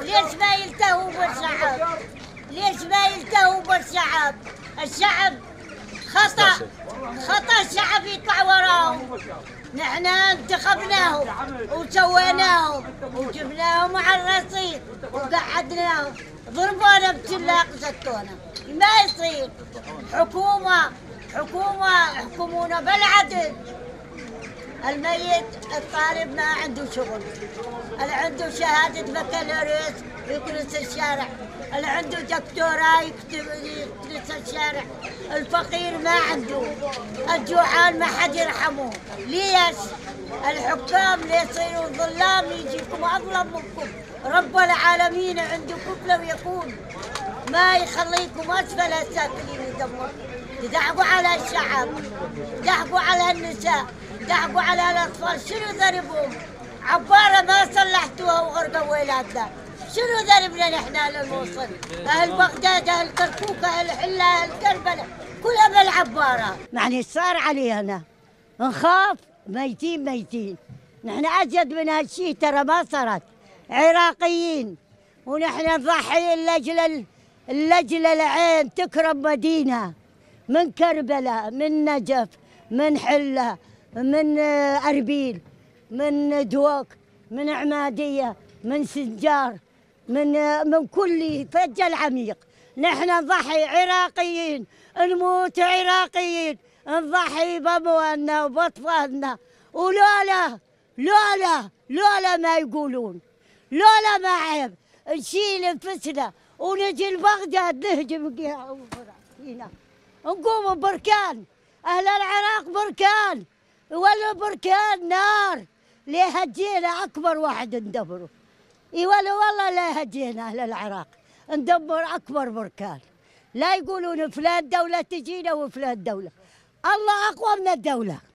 ليش ما يلتهوا بالشعب؟ ليش ما يلتهوا بالشعب؟ الشعب خطأ الشعب يطلع وراهم. نحن انتخبناهم وسويناهم وجبناهم على الرصيف وقعدناهم، ضربونا بتلاق زتونا. ما يصير. حكومة يحكمونا بالعدل. الميت الطالب ما عنده شغل، اللي عنده شهادة بكالوريوس يكنس الشارع، اللي عنده دكتوراه يكنس الشارع، الفقير ما عنده، الجوعان ما حد يرحمه. ليش؟ الحكام ليصيروا ظلام يجيكم أظلم منكم. رب العالمين عنده كفل ويكون، ما يخليكم أسفل السافلين يدمر. تضحكوا على الشعب، تضحكوا على النساء، تضحكوا على الأطفال. شنو ذنبهم؟ عبارة ما صلحتوها وغرقوا ولادنا. شنو ذنبنا نحن للموصل؟ أهل بغداد، أهل كركوك، أهل حلة، أهل كربلاء كلها بالعبارة. يعني صار علينا نخاف، ميتين. نحن أجد من هالشي، ترى ما صارت. عراقيين ونحن نضحي اللجل العين تكرم مدينة، من كربلاء، من نجف، من حلة، من أربيل، من دوك، من عمادية، من سنجار، من كل فج العميق. نحن نضحي عراقيين، نموت عراقيين، نضحي بأموالنا وبأطفالنا. ولولا ما يقولون، لولا ما عيب نشيل انفسنا ونجي لبغداد نهجم فينا، نقوم بركان. أهل العراق بركان، ولا بركان نار. ليه هجينا أكبر واحد ندبره؟ ولا والله لا هجينا أهل العراق ندبر أكبر بركان. لا يقولون فلان دولة تجينا وفلان دولة. الله أقوى من الدولة.